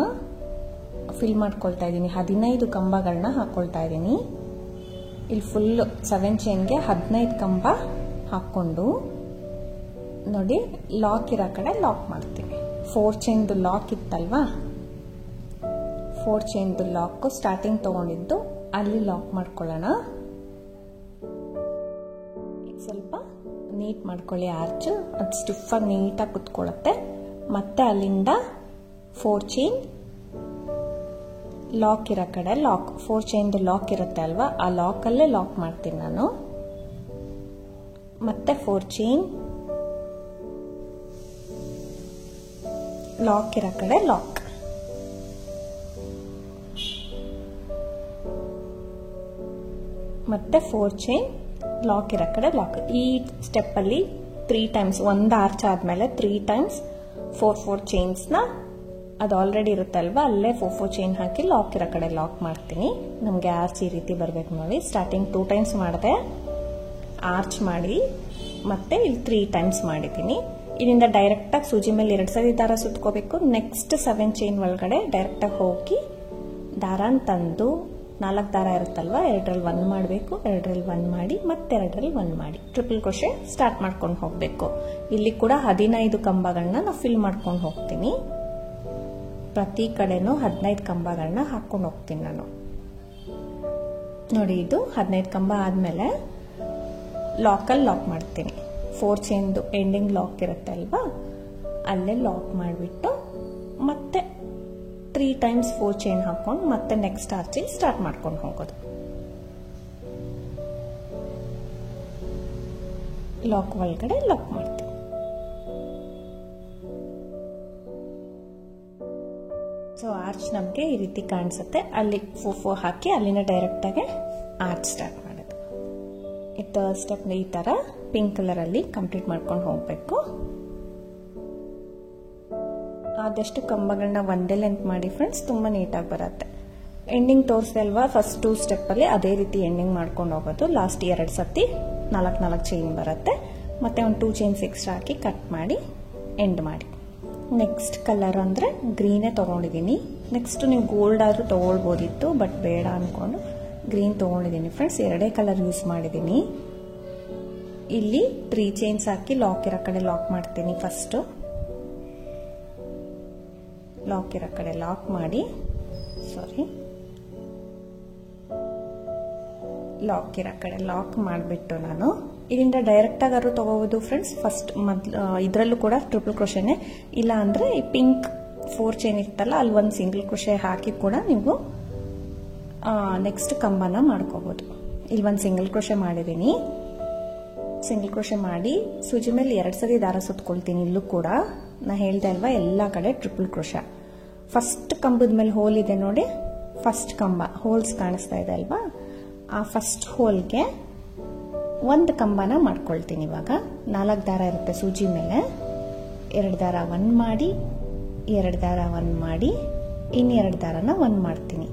ಫಿಲ್ ಮಾಡ್ಕೊಳ್ತಾ ಇದ್ದೀನಿ. 15 ಕಂಬಗಳನ್ನ ಹಾಕ್ಕೊಳ್ತಾ ಇದ್ದೀನಿ. ಇಲ್ಲಿ ಫುಲ್ 7 ಚೈನ್ಗೆ 15 ಕಂಬ ಹಾಕ್ಕೊಂಡು ನೋಡಿ ಲಾಕ್ ಇರೋ ಕಡೆ ಲಾಕ್ ಮಾಡ್ತೀನಿ. 4 ಚೈನ್ದು ಲಾಕ್ ಇತ್ತಲ್ವಾ, 4 ಚೈನ್ದು ಲಾಕ್ ಸ್ಟಾರ್ಟಿಂಗ್ ತಗೊಂಡಿದ್ದು ಅಲ್ಲಿ ಲಾಕ್ ಮಾಡ್ಕೊಳ್ಳೋಣ. ಈಗ ಸ್ವಲ್ಪ ನೀಟ್ ಮಾಡ್ಕೊಳ್ಳಿ ಆರ್ಚ್, ಅದು ಸ್ಟಿಫಾಗಿ ನೀಟಾಗಿ ಕುತ್ಕೊಳ್ಳುತ್ತೆ. ಮತ್ತೆ ಅಲ್ಲಿಂದ 4 ಚೈನ್ ಲಾಕ್ ಇರೋ ಕಡೆ ಲಾಕ್, 4 ಚೈನ್ದು ಲಾಕ್ ಇರುತ್ತೆ ಅಲ್ವಾ, ಆ ಲಾಕಲ್ಲೇ ಲಾಕ್ ಮಾಡ್ತೀನಿ ನಾನು. ಮತ್ತೆ 4 ಚೈನ್ ಲಾಕ್ ಇರೋ ಕಡೆ ಲಾಕ್, ಮತ್ತೆ 4 ಚೈನ್ ಲಾಕ್ ಇರೋ ಕಡೆ ಲಾಕ್. ಈ ಸ್ಟೆಪ್ ಅಲ್ಲಿ 3 ಟೈಮ್ಸ್, ಒಂದು ಆರ್ಚ್ ಆದ್ಮೇಲೆ 3 ಟೈಮ್ಸ್ 4 ಚೈನ್ಸ್ನ ಅದು ಆಲ್ರೆಡಿ ಇರುತ್ತಲ್ವಾ ಅಲ್ಲೇ 4 ಚೈನ್ ಹಾಕಿ ಲಾಕ್ ಇರೋ ಕಡೆ ಲಾಕ್ ಮಾಡ್ತೀನಿ. ನಮಗೆ ಆರ್ಚ್ ಈ ರೀತಿ ಬರಬೇಕು ನೋಡಿ. ಸ್ಟಾರ್ಟಿಂಗ್ 2 ಟೈಮ್ಸ್ ಮಾಡಿದೆ, ಆರ್ಚ್ ಮಾಡಿ ಮತ್ತೆ ಇಲ್ಲಿ 3 ಟೈಮ್ಸ್ ಮಾಡಿದ್ದೀನಿ. ಇಲ್ಲಿಂದ ಡೈರೆಕ್ಟಾಗಿ ಸೂಜಿ ಮೇಲೆ 2 ಸರಿ ದಾರ ಸುತ್ಕೋಬೇಕು. ನೆಕ್ಸ್ಟ್ 7 ಚೈನ್ ಒಳಗಡೆ ಡೈರೆಕ್ಟಾಗಿ ಹೋಗಿ ದಾರ ತಂದು 4 ದಾರ ಇರುತ್ತಲ್ವಾ, 2ರಲ್ಲಿ 1 ಮಾಡಬೇಕು, 2ರಲ್ಲಿ 1 ಮಾಡಿ ಮತ್ತೆ 2ರಲ್ಲಿ 1 ಮಾಡಿ ಟ್ರಿಪಲ್ ಕ್ರೋಶೆ ಸ್ಟಾರ್ಟ್ ಮಾಡ್ಕೊಂಡು ಹೋಗಬೇಕು. ಇಲ್ಲಿ ಕೂಡ 15 ಕಂಬಗಳನ್ನ ನಾವು ಫಿಲ್ ಮಾಡ್ಕೊಂಡು ಹೋಗ್ತೀನಿ. ಪ್ರತಿ ಕಡೆನೂ 15 ಕಂಬಗಳನ್ನ ಹಾಕೊಂಡು ಹೋಗ್ತೀನಿ ನಾನು. ನೋಡಿ, ಇದು 15 ಕಂಬ ಆದ್ಮೇಲೆ ಲಾಕಲ್ಲಿ ಲಾಕ್ ಮಾಡ್ತೀನಿ. 4 ಚೈನ್ದು ಎಂಡಿಂಗ್ ಲಾಕ್ ಇರುತ್ತೆ ಅಲ್ವಾ, ಅಲ್ಲೇ ಲಾಕ್ ಮಾಡಿಬಿಟ್ಟು ಮತ್ತೆ 3 ಟೈಮ್ಸ್ 4 ಚೈನ್ ಹಾಕೊಂಡು ಮತ್ತೆ ನೆಕ್ಸ್ಟ್ ಆರ್ಚಿಗೆ ಸ್ಟಾರ್ಟ್ ಮಾಡ್ಕೊಂಡು ಹೋಗೋದು. ಲಾಕ್ ಒಳಗಡೆ ಲಾಕ್ ಮಾಡ್ತೀನಿ. ಸೊ ಆರ್ಚ್ ನಮಗೆ ಈ ರೀತಿ ಕಾಣಿಸುತ್ತೆ. ಅಲ್ಲಿ 4 ಹಾಕಿ ಅಲ್ಲಿನ ಡೈರೆಕ್ಟಾಗಿ ಆರ್ಚ್ ಸ್ಟಾರ್ಟ್ ಮಾಡೋದು. ಇದು ಸ್ಟೆಪ್ ಈ ಥರ ಪಿಂಕ್ ಕಲರಲ್ಲಿ ಕಂಪ್ಲೀಟ್ ಮಾಡ್ಕೊಂಡು ಹೋಗಬೇಕು. ಆದಷ್ಟು ಕಂಬಗಳನ್ನ ಒಂದೇ ಲೆಂತ್ ಮಾಡಿ ಫ್ರೆಂಡ್ಸ್, ತುಂಬ ನೀಟಾಗಿ ಬರುತ್ತೆ. ಎಂಡಿಂಗ್ ತೋರಿಸಿದೆ ಅಲ್ವಾ, ಫಸ್ಟ್ 2 ಸ್ಟೆಪ್ಪಲ್ಲಿ ಅದೇ ರೀತಿ ಎಂಡಿಂಗ್ ಮಾಡ್ಕೊಂಡು ಹೋಗೋದು. ಲಾಸ್ಟ್ 2 ಸತಿ 4 ಚೈನ್ ಬರುತ್ತೆ. ಮತ್ತೆ ಒಂದು 2 ಚೈನ್ಸ್ ಎಕ್ಸ್ಟ್ರಾ ಹಾಕಿ ಕಟ್ ಮಾಡಿ ಎಂಡ್ ಮಾಡಿ. ನೆಕ್ಸ್ಟ್ ಕಲರ್ ಅಂದರೆ ಗ್ರೀನೇ ತೊಗೊಂಡಿದ್ದೀನಿ. ನೆಕ್ಸ್ಟ್ ನೀವು ಗೋಲ್ಡ್ ಆದರೂ ತೊಗೊಳ್ಬೋದಿತ್ತು, ಬಟ್ ಬೇಡ ಅಂದ್ಕೊಂಡು ಗ್ರೀನ್ ತೊಗೊಂಡಿದ್ದೀನಿ ಫ್ರೆಂಡ್ಸ್. 2 ಕಲರ್ ಯೂಸ್ ಮಾಡಿದ್ದೀನಿ. ಇಲ್ಲಿ 3 ಚೈನ್ಸ್ ಹಾಕಿ ಲಾಕ್ ಇರೋ ಕಡೆ ಲಾಕ್ ಮಾಡ್ತೀನಿ. ಫಸ್ಟು ಲಾಕ್ ಇರೋ ಕಡೆ ಲಾಕ್ ಮಾಡಿ, ಲಾಕ್ ಇರೋ ಕಡೆ ಲಾಕ್ ಮಾಡಿಬಿಟ್ಟು ನಾನು ಇದರಿಂದ ಡೈರೆಕ್ಟಾಗಾದ್ರು ತಗೋಬೋದು ಫ್ರೆಂಡ್ಸ್. ಫಸ್ಟ್ ಇದರಲ್ಲೂ ಕೂಡ ಟ್ರಿಪಲ್ ಕ್ರೋಶೆನೆ, ಇಲ್ಲ ಅಂದರೆ ಈ ಪಿಂಕ್ 4 ಚೈನ್ ಇರ್ತಲ್ಲ ಅಲ್ಲಿ ಒಂದು ಸಿಂಗಲ್ ಕ್ರೋಶೆ ಹಾಕಿ ಕೂಡ ನೀವು ನೆಕ್ಸ್ಟ್ ಕಂಬನ ಮಾಡ್ಕೋಬೋದು. ಇಲ್ಲಿ ಒಂದು ಸಿಂಗಲ್ ಕ್ರೋಶೆ ಮಾಡಿದ್ದೀನಿ. ಸಿಂಗಲ್ ಕ್ರೋಶೆ ಮಾಡಿ ಸೂಜಿ ಮೇಲೆ 2 ಸರಿ ದಾರ ಸುತ್ಕೊಳ್ತೀನಿ. ಇಲ್ಲೂ ಕೂಡ ನಾ ಹೇಳ್ದೆ ಅಲ್ವಾ, ಎಲ್ಲ ಕಡೆ ಟ್ರಿಪಲ್ ಕ್ರೋಶೆ. ಫಸ್ಟ್ ಕಂಬದ ಮೇಲೆ ಹೋಲ್ ಇದೆ ನೋಡಿ, ಫಸ್ಟ್ ಕಂಬ ಹೋಲ್ಸ್ ಕಾಣಿಸ್ತಾ ಇದೆ ಅಲ್ವಾ, ಆ ಫಸ್ಟ್ ಹೋಲ್ಗೆ 1 ಕಂಬನ ಮಾಡ್ಕೊಳ್ತೀನಿ. ಇವಾಗ 4 ದಾರ ಇರುತ್ತೆ ಸೂಜಿ ಮೇಲೆ, 2 ದಾರ 1 ಮಾಡಿ, 2 ದಾರ 1 ಮಾಡಿ, ಇನ್ನೆರಡು ದಾರನ ಒಂದು ಮಾಡ್ತೀನಿ.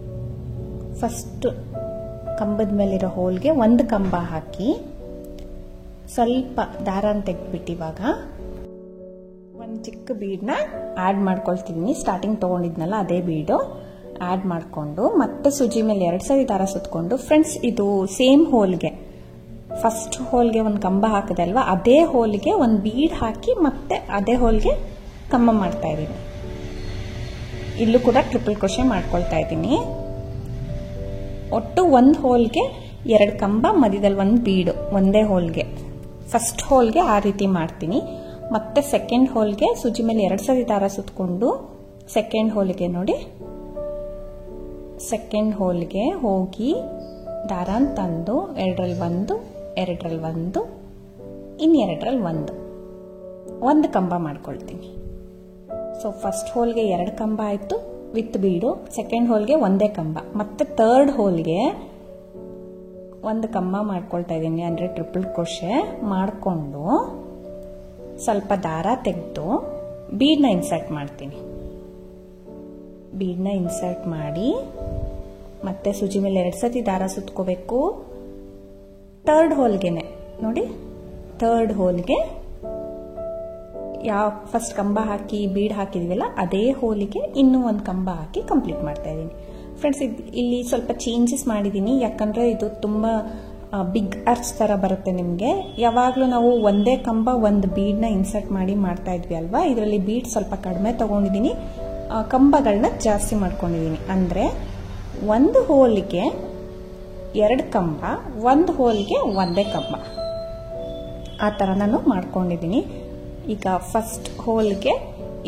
ಫಸ್ಟ್ ಕಂಬದ ಮೇಲಿರೋ ಹೋಲ್ಗೆ ಒಂದು ಕಂಬ ಹಾಕಿ ಸ್ವಲ್ಪ ದಾರನ ತೆಗೆದ್ಬಿಟ್ಟು ಇವಾಗ ಒಂದು ಚಿಕ್ಕ ಬೀಡನ್ನ ಆ್ಯಡ್ ಮಾಡ್ಕೊಳ್ತಿದ್ದೀನಿ. ಸ್ಟಾರ್ಟಿಂಗ್ ತೊಗೊಂಡಿದ್ನಲ್ಲ ಅದೇ ಬೀಡು ಆ್ಯಡ್ ಮಾಡಿಕೊಂಡು ಮತ್ತೆ ಸೂಜಿ ಮೇಲೆ 2 ಸರಿ ದಾರ ಸುತ್ತಕೊಂಡು ಫ್ರೆಂಡ್ಸ್ ಇದು ಸೇಮ್ ಹೋಲ್ಗೆ ಫಸ್ಟ್ ಹೋಲ್ಗೆ ಒಂದು ಕಂಬ ಹಾಕಿದೆ ಅಲ್ವಾ, ಅದೇ ಹೋಲ್ಗೆ ಒಂದು ಬೀಡ್ ಹಾಕಿ ಮತ್ತೆ ಅದೇ ಹೋಲ್ಗೆ ಕಂಬ ಮಾಡ್ತಾ ಇದ್ದೀನಿ. ಇಲ್ಲೂ ಕೂಡ ಟ್ರಿಪಲ್ ಕ್ರೋಶೆ ಮಾಡ್ಕೊಳ್ತಾ ಇದ್ದೀನಿ. ಒಟ್ಟು ಒಂದು ಹೋಲ್ಗೆ 2 ಕಂಬ, ಮಧ್ಯದಲ್ಲಿ ಒಂದು ಬೀಡು ಒಂದೇ ಹೋಲ್ಗೆ. ಫಸ್ಟ್ ಹೋಲ್ಗೆ ಆ ರೀತಿ ಮಾಡ್ತೀನಿ. ಮತ್ತೆ ಸೆಕೆಂಡ್ ಹೋಲ್ಗೆ ಸೂಜಿ ಮೇಲೆ 2 ಸರಿ ದಾರ ಸುತ್ತಕೊಂಡು ಸೆಕೆಂಡ್ ಹೋಲ್ಗೆ ನೋಡಿ, ಸೆಕೆಂಡ್ ಹೋಲ್ಗೆ ಹೋಗಿ ದಾರನ ತಂದು 2ರಲ್ಲಿ 1, 2ರಲ್ಲಿ 1, ಇನ್ನೆರಡರಲ್ಲಿ 1 ಕಂಬ ಮಾಡ್ಕೊಳ್ತೀನಿ. ಸೊ ಫಸ್ಟ್ ಹೋಲ್ಗೆ 2 ಕಂಬ ಆಯಿತು ವಿತ್ ಬೀಡು, ಸೆಕೆಂಡ್ ಹೋಲ್ಗೆ ಒಂದೇ ಕಂಬ, ಮತ್ತೆ ಥರ್ಡ್ ಹೋಲ್ಗೆ 1 ಕಂಬ ಮಾಡ್ಕೊಳ್ತಾ ಇದ್ದೀನಿ. ಅಂದರೆ ಟ್ರಿಪಲ್ ಕ್ರೋಶೆ ಮಾಡಿಕೊಂಡು ಸ್ವಲ್ಪ ದಾರ ತೆಗೆದು ಬೀಡನ್ನ ಇನ್ಸರ್ಟ್ ಮಾಡ್ತೀನಿ. ಬೀಡನ್ನ ಇನ್ಸರ್ಟ್ ಮಾಡಿ ಮತ್ತೆ ಸೂಜಿ ಮೇಲೆ 2 ಸತಿ ದಾರ ಸುತ್ಕೋಬೇಕು. ಥರ್ಡ್ ಹೋಲ್ಗೆನೆ ನೋಡಿ, ಥರ್ಡ್ ಹೋಲ್ಗೆ ಯಾವ ಫಸ್ಟ್ ಕಂಬ ಹಾಕಿ ಬೀಡ್ ಹಾಕಿದ್ವಲ್ಲ ಅದೇ ಹೋಲಿಗೆ ಇನ್ನೂ ಒಂದು ಕಂಬ ಹಾಕಿ ಕಂಪ್ಲೀಟ್ ಮಾಡ್ತಾ ಇದ್ದೀನಿ. ಫ್ರೆಂಡ್ಸ್ ಇಲ್ಲಿ ಸ್ವಲ್ಪ ಚೇಂಜಸ್ ಮಾಡಿದ್ದೀನಿ, ಯಾಕಂದರೆ ಇದು ತುಂಬ ಬಿಗ್ ಅರ್ಚ್ ಥರ ಬರುತ್ತೆ ನಿಮಗೆ. ಯಾವಾಗಲೂ ನಾವು ಒಂದೇ ಕಂಬ ಒಂದು ಬೀಡನ್ನ ಇನ್ಸರ್ಟ್ ಮಾಡಿ ಮಾಡ್ತಾ ಇದ್ವಿ ಅಲ್ವಾ, ಇದರಲ್ಲಿ ಬೀಡ್ ಸ್ವಲ್ಪ ಕಡಿಮೆ ತೊಗೊಂಡಿದ್ದೀನಿ, ಕಂಬಗಳನ್ನ ಜಾಸ್ತಿ ಮಾಡ್ಕೊಂಡಿದ್ದೀನಿ. ಅಂದರೆ ಒಂದು ಹೋಲಿಗೆ 2 ಕಂಬ, ಒಂದು ಹೋಲ್ಗೆ ಒಂದೇ ಕಂಬ, ಆ ಥರ ನಾನು ಮಾಡ್ಕೊಂಡಿದ್ದೀನಿ. ಈಗ ಫಸ್ಟ್ ಹೋಲ್ಗೆ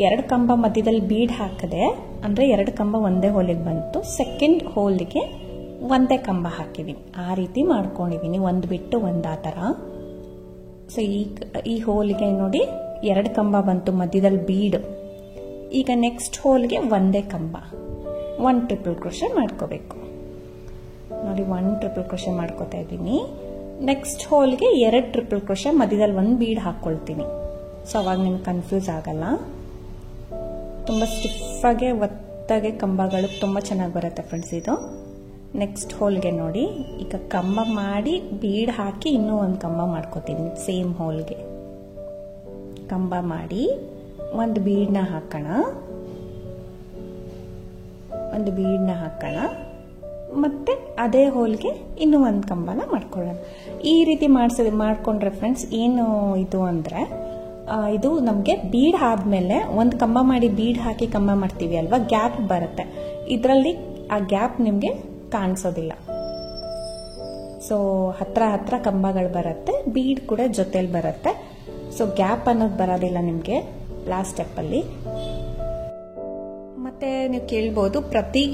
2 ಕಂಬ ಮಧ್ಯದಲ್ಲಿ ಬೀಡ್ ಹಾಕಿದೆ, ಅಂದರೆ 2 ಕಂಬ ಒಂದೇ ಹೋಲಿಗೆ ಬಂತು. ಸೆಕೆಂಡ್ ಹೋಲ್ಗೆ ಒಂದೇ ಕಂಬ ಹಾಕಿದ್ದೀನಿ, ಆ ರೀತಿ ಮಾಡ್ಕೊಂಡಿದ್ದೀನಿ, ಒಂದು ಬಿಟ್ಟು ಒಂದು ಆ ಥರ. ಸೊ ಈ ಹೋಲ್ಗೆ ನೋಡಿ 2 ಕಂಬ ಬಂತು ಮಧ್ಯದಲ್ಲಿ ಬೀಡ್. ಈಗ ನೆಕ್ಸ್ಟ್ ಹೋಲ್ಗೆ ಒಂದೇ ಕಂಬ, 1 ಟ್ರಿಪಲ್ ಕ್ರೋಶೆ ಮಾಡ್ಕೋಬೇಕು ನೋಡಿ. 1 ಟ್ರಿಪಲ್ ಕ್ರೋಶೆ ಮಾಡ್ಕೋತಾ ಇದ್ದೀನಿ. ನೆಕ್ಸ್ಟ್ ಹೋಲ್ಗೆ 2 ಟ್ರಿಪಲ್ ಕ್ರೋಶೆ ಮಧ್ಯದಲ್ಲಿ 1 ಬೀಡ್ ಹಾಕ್ಕೊಳ್ತೀನಿ. ಸೊ ಅವಾಗ ನಿಮ್ಗೆ ಕನ್ಫ್ಯೂಸ್ ಆಗಲ್ಲ. ತುಂಬ ಸ್ಟಿಫಾಗೆ ಒತ್ತಾಗೆ ಕಂಬಗಳು ತುಂಬ ಚೆನ್ನಾಗಿ ಬರುತ್ತೆ ಫ್ರೆಂಡ್ಸ್ ಇದು. ನೆಕ್ಸ್ಟ್ ಹೋಲ್ಗೆ ನೋಡಿ, ಈಗ ಕಂಬ ಮಾಡಿ ಬೀಡ್ ಹಾಕಿ ಇನ್ನೂ ಒಂದು ಕಂಬ ಮಾಡ್ಕೋತೀನಿ. ಸೇಮ್ ಹೋಲ್ಗೆ ಕಂಬ ಮಾಡಿ ಒಂದು ಬೀಡನ್ನ ಹಾಕೋಣ, ಒಂದು ಬೀಡನ್ನ ಹಾಕೋಣ, ಮತ್ತೆ ಅದೇ ಹೋಲ್ಗೆ ಇನ್ನೂ ಒಂದು ಕಂಬನ ಮಾಡ್ಕೊಳ್ಳೋಣ. ಈ ರೀತಿ ಮಾಡ್ಕೊಂಡ್ರೆ ಫ್ರೆಂಡ್ಸ್ ಏನು ಇದು ಅಂದರೆ, ಇದು ನಮಗೆ ಬೀಡ್ ಆದಮೇಲೆ ಒಂದು ಕಂಬ ಮಾಡಿ ಬೀಡ್ ಹಾಕಿ ಕಂಬ ಮಾಡ್ತೀವಿ ಅಲ್ವಾ, ಗ್ಯಾಪ್ ಬರುತ್ತೆ. ಇದರಲ್ಲಿ ಆ ಗ್ಯಾಪ್ ನಿಮಗೆ ಕಾಣಿಸೋದಿಲ್ಲ. ಸೊ ಹತ್ರ ಕಂಬಗಳು ಬರುತ್ತೆ, ಬೀಡ್ ಕೂಡ ಜೊತೆಲಿ ಬರುತ್ತೆ. ಸೊ ಗ್ಯಾಪ್ ಅನ್ನೋದು ಬರೋದಿಲ್ಲ ನಿಮಗೆ ಲಾಸ್ಟ್ ಸ್ಟೆಪ್ಪಲ್ಲಿ. ಮತ್ತೆ ನೀವು ಕೇಳ್ಬೋದು ಪ್ರತಿ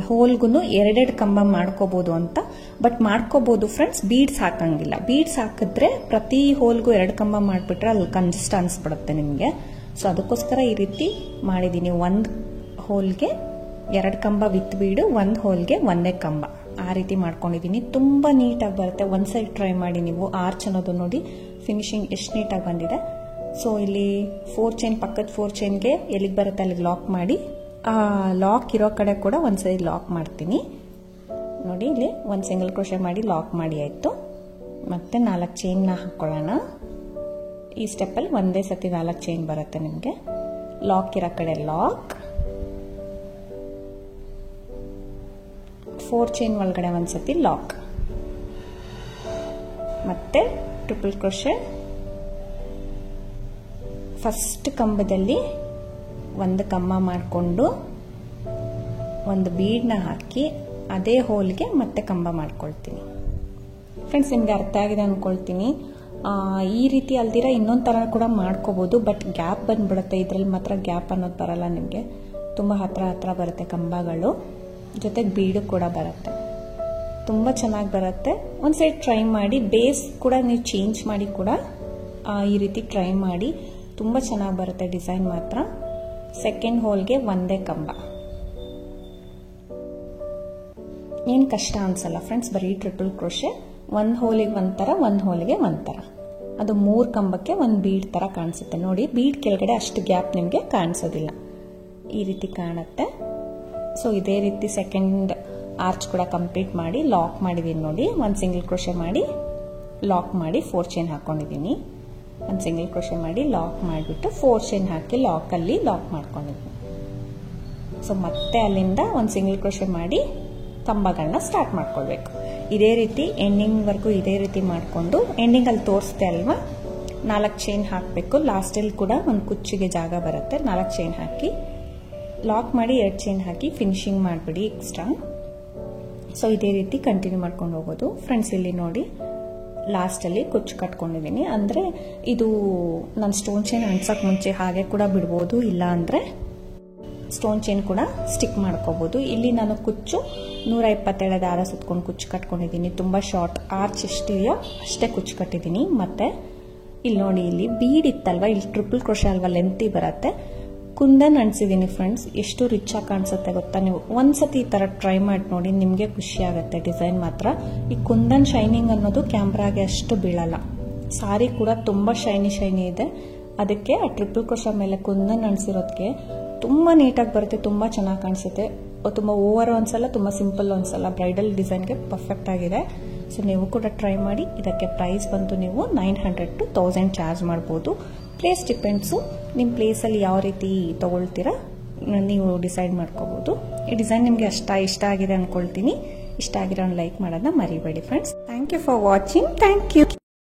ಹೋಲ್ಗೂ 2 ಕಂಬ ಮಾಡ್ಕೋಬಹುದು ಅಂತ. ಬಟ್ ಮಾಡ್ಕೋಬಹುದು ಫ್ರೆಂಡ್ಸ್, ಬೀಡ್ಸ್ ಹಾಕಂಗಿಲ್ಲ. ಬೀಡ್ಸ್ ಹಾಕಿದ್ರೆ ಪ್ರತಿ ಹೋಲ್ಗೂ 2 ಕಂಬ ಮಾಡಿಬಿಟ್ರೆ ಅಲ್ಲಿ ಕಂಜೆಸ್ಟ್ ಅನಿಸ್ಬಿಡುತ್ತೆ ನಿಮಗೆ. ಸೊ ಅದಕ್ಕೋಸ್ಕರ ಈ ರೀತಿ ಮಾಡಿದ್ದೀನಿ. 1 ಹೋಲ್ಗೆ 2 ಕಂಬ ವಿತ್ ಬೀಡು, 1 ಹೋಲ್ಗೆ ಒಂದೇ ಕಂಬ, ಆ ರೀತಿ ಮಾಡ್ಕೊಂಡಿದ್ದೀನಿ. ತುಂಬ ನೀಟಾಗಿ ಬರುತ್ತೆ. ಒಂದು ಸೈಡ್ ಟ್ರೈ ಮಾಡಿ ನೀವು. ಆರ್ಚ್ ಅನ್ನೋದು ನೋಡಿ ಫಿನಿಶಿಂಗ್ ಎಷ್ಟು ನೀಟಾಗಿ ಬಂದಿದೆ. ಸೊ ಇಲ್ಲಿ 4 ಚೈನ್, ಪಕ್ಕದ 4 ಚೈನ್ಗೆ ಎಲ್ಲಿಗೆ ಬರುತ್ತೆ ಅಲ್ಲಿಗೆ ಲಾಕ್ ಮಾಡಿ, ಲಾಕ್ ಇರೋ ಕಡೆ ಕೂಡ ಒಂದು ಸೈಡ್ ಲಾಕ್ ಮಾಡ್ತೀನಿ ನೋಡಿ. ಇಲ್ಲಿ 1 ಸಿಂಗಲ್ ಕ್ರೋಶೆ ಮಾಡಿ ಲಾಕ್ ಮಾಡಿ ಆಯಿತು. ಮತ್ತೆ 4 ಚೈನ್ನ ಹಾಕ್ಕೊಳ್ಳೋಣ. ಈ ಸ್ಟೆಪ್ಪಲ್ಲಿ ಒಂದೇ ಸತಿ 4 ಚೈನ್ ಬರುತ್ತೆ ನಿಮಗೆ. ಲಾಕ್ ಇರೋ ಕಡೆ ಲಾಕ್, 4 ಚೈನ್ ಒಳಗಡೆ ಒಂದು ಸತಿ ಲಾಕ್, ಮತ್ತೆ ಟ್ರಿಪಲ್ ಕ್ರೋಶೆ. ಫಸ್ಟ್ ಕಂಬದಲ್ಲಿ 1 ಕಂಬ ಮಾಡಿಕೊಂಡು ಒಂದು ಬೀಡನ್ನ ಹಾಕಿ ಅದೇ ಹೋಲ್ಗೆ ಮತ್ತೆ ಕಂಬ ಮಾಡ್ಕೊಳ್ತೀನಿ. ಫ್ರೆಂಡ್ಸ್ ನಿಮಗೆ ಅರ್ಥ ಆಗಿದೆ ಅಂದ್ಕೊಳ್ತೀನಿ. ಈ ರೀತಿ ಅಲ್ದಿರ ಇನ್ನೊಂದು ಥರ ಕೂಡ ಮಾಡ್ಕೋಬೋದು, ಬಟ್ ಗ್ಯಾಪ್ ಬಂದ್ಬಿಡುತ್ತೆ. ಇದರಲ್ಲಿ ಮಾತ್ರ ಗ್ಯಾಪ್ ಅನ್ನೋದು ಬರಲ್ಲ ನಿಮಗೆ. ತುಂಬ ಹತ್ರ ಬರುತ್ತೆ ಕಂಬಗಳು, ಜೊತೆಗೆ ಬೀಡು ಕೂಡ ಬರುತ್ತೆ. ತುಂಬ ಚೆನ್ನಾಗಿ ಬರುತ್ತೆ. ಒಂದು ಸೈಡ್ ಟ್ರೈ ಮಾಡಿ. ಬೇಸ್ ಕೂಡ ನೀವು ಚೇಂಜ್ ಮಾಡಿ ಕೂಡ ಈ ರೀತಿ ಟ್ರೈ ಮಾಡಿ. ತುಂಬ ಚೆನ್ನಾಗಿ ಬರುತ್ತೆ ಡಿಸೈನ್ ಮಾತ್ರ. ಸೆಕೆಂಡ್ ಹೋಲ್ಗೆ ಒಂದೇ ಕಂಬ, ಏನು ಕಷ್ಟ ಅನ್ಸಲ್ಲ ಫ್ರೆಂಡ್ಸ್. ಬರೀ ಟ್ರಿಪಲ್ ಕ್ರೋಶೆ. 1 ಹೋಲಿಗೆ ಒಂಥರ, 1 ಹೋಲಿಗೆ ಒಂಥರ. ಅದು 3 ಕಂಬಕ್ಕೆ 1 ಬೀಡ್ ಥರ ಕಾಣಿಸುತ್ತೆ ನೋಡಿ. ಬೀಡ್ ಕೆಳಗಡೆ ಅಷ್ಟು ಗ್ಯಾಪ್ ನಿಮಗೆ ಕಾಣಿಸೋದಿಲ್ಲ. ಈ ರೀತಿ ಕಾಣುತ್ತೆ. ಸೊ ಇದೇ ರೀತಿ ಸೆಕೆಂಡ್ ಆರ್ಚ್ ಕೂಡ ಕಂಪ್ಲೀಟ್ ಮಾಡಿ ಲಾಕ್ ಮಾಡಿದೀನಿ ನೋಡಿ. ಒಂದು ಸಿಂಗಲ್ ಕ್ರೋಶೆ ಮಾಡಿ ಲಾಕ್ ಮಾಡಿ 4 ಚೈನ್ ಹಾಕೊಂಡಿದ್ದೀನಿ. ಒಂದು ಸಿಂಗಲ್ ಕ್ರೋಶೆ ಮಾಡಿ ಲಾಕ್ ಮಾಡಿಬಿಟ್ಟು 4 ಚೈನ್ ಹಾಕಿ ಲಾಕಲ್ಲಿ ಲಾಕ್ ಮಾಡ್ಕೊಂಡಿದ್ದೀನಿ. ಸೊ ಮತ್ತೆ ಅಲ್ಲಿಂದ ಒಂದು ಸಿಂಗಲ್ ಕ್ರೋಶೆ ಮಾಡಿ ಕಂಬಗಳನ್ನ ಸ್ಟಾರ್ಟ್ ಮಾಡ್ಕೊಳ್ಬೇಕು. ಇದೇ ರೀತಿ ಎಂಡಿಂಗ್ವರೆಗೂ ಇದೇ ರೀತಿ ಮಾಡಿಕೊಂಡು ಎಂಡಿಂಗಲ್ಲಿ ತೋರಿಸ್ತೆ ಅಲ್ವಾ 4 ಚೈನ್ ಹಾಕಬೇಕು. ಲಾಸ್ಟಲ್ಲಿ ಕೂಡ ಒಂದು ಕುಚ್ಚಿಗೆ ಜಾಗ ಬರುತ್ತೆ. 4 ಚೈನ್ ಹಾಕಿ ಲಾಕ್ ಮಾಡಿ 2 ಚೈನ್ ಹಾಕಿ ಫಿನಿಶಿಂಗ್ ಮಾಡಿಬಿಡಿ ಎಕ್ಸ್ಟ್ರಾ. ಸೊ ಇದೇ ರೀತಿ ಕಂಟಿನ್ಯೂ ಮಾಡ್ಕೊಂಡು ಹೋಗೋದು. ಫ್ರೆಂಡ್ಸ್ ಇಲ್ಲಿ ನೋಡಿ ಲಾಸ್ಟಲ್ಲಿ ಕುಚ್ಚು ಕಟ್ಕೊಂಡಿದ್ದೀನಿ. ಅಂದರೆ ಇದು ನಾನು ಸ್ಟೋನ್ ಚೈನ್ ಅಂಟ್ಸೋಕೆ ಮುಂಚೆ ಹಾಗೆ ಕೂಡ ಬಿಡ್ಬೋದು, ಇಲ್ಲ ಅಂದರೆ ಸ್ಟೋನ್ ಚೈನ್ ಕೂಡ ಸ್ಟಿಕ್ ಮಾಡ್ಕೋಬೋದು. ಇಲ್ಲಿ ನಾನು ಕುಚ್ಚು 127 ದಾರ ಸುತ್ಕೊಂಡು ಕುಚ್ಚು ಕಟ್ಕೊಂಡಿದ್ದೀನಿ. ತುಂಬ ಶಾರ್ಟ್ ಆರ್ಚ್ ಎಷ್ಟಿದೆಯೋ ಅಷ್ಟೇ ಕುಚ್ಚು ಕಟ್ಟಿದ್ದೀನಿ. ಮತ್ತು ಇಲ್ಲಿ ನೋಡಿ ಇಲ್ಲಿ ಬೀಡ್ ಇತ್ತಲ್ವ, ಇಲ್ಲಿ ಟ್ರಿಪಲ್ ಕ್ರೋಶೆ ಅಲ್ವಾ ಲೆಂತಿ ಬರುತ್ತೆ. ಕುಂದನ್ ಅಂಟಿಸಿದ್ದೀನಿ ಫ್ರೆಂಡ್ಸ್. ಎಷ್ಟು ರಿಚ್ ಆಗಿ ಕಾಣಿಸುತ್ತೆ ಗೊತ್ತಾ. ನೀವು ಒಂದ್ಸತಿ ಈ ಥರ ಟ್ರೈ ಮಾಡಿ ನೋಡಿ, ನಿಮಗೆ ಖುಷಿ ಆಗುತ್ತೆ. ಡಿಸೈನ್ ಮಾತ್ರ ಈ ಕುಂದನ್ ಶೈನಿಂಗ್ ಅನ್ನೋದು ಕ್ಯಾಮ್ರಾಗೆ ಅಷ್ಟು ಬೀಳಲ್ಲ. ಸಾರಿ ಕೂಡ ತುಂಬ ಶೈನಿ ಇದೆ. ಅದಕ್ಕೆ ಆ ಟ್ರಿಪಲ್ ಕ್ರೋಶೆ ಮೇಲೆ ಕುಂದನ್ ಅಂಟಿಸಿರೋದಕ್ಕೆ ತುಂಬ ನೀಟಾಗಿ ಬರುತ್ತೆ, ತುಂಬ ಚೆನ್ನಾಗಿ ಕಾಣಿಸುತ್ತೆ. ತುಂಬ ಓವರ್ ಒಂದ್ಸಲ, ತುಂಬ ಸಿಂಪಲ್ ಒಂದ್ಸಲ. ಬ್ರೈಡಲ್ ಡಿಸೈನ್ಗೆ ಪರ್ಫೆಕ್ಟ್ ಆಗಿದೆ. ಸೊ ನೀವು ಕೂಡ ಟ್ರೈ ಮಾಡಿ. ಇದಕ್ಕೆ ಪ್ರೈಸ್ ಬಂತು ನೀವು 900 to 1000 ಚಾರ್ಜ್ ಮಾಡ್ಬೋದು. Place depends. ನಿಮ್ಮ ಪ್ಲೇಸಲ್ಲಿ ಯಾವ ರೀತಿ ತೊಗೊಳ್ತೀರಾ ನೀವು ಡಿಸೈಡ್ ಮಾಡ್ಕೋಬೋದು. ಈ ಡಿಸೈನ್ ನಿಮಗೆ ಇಷ್ಟ ಆಗಿದೆ ಅಂದ್ಕೊಳ್ತೀನಿ. ಇಷ್ಟ ಆಗಿರೋ ಲೈಕ್ ಮಾಡೋದನ್ನ ಮರಿಬೇಡಿ friends. Thank you for watching. Thank you.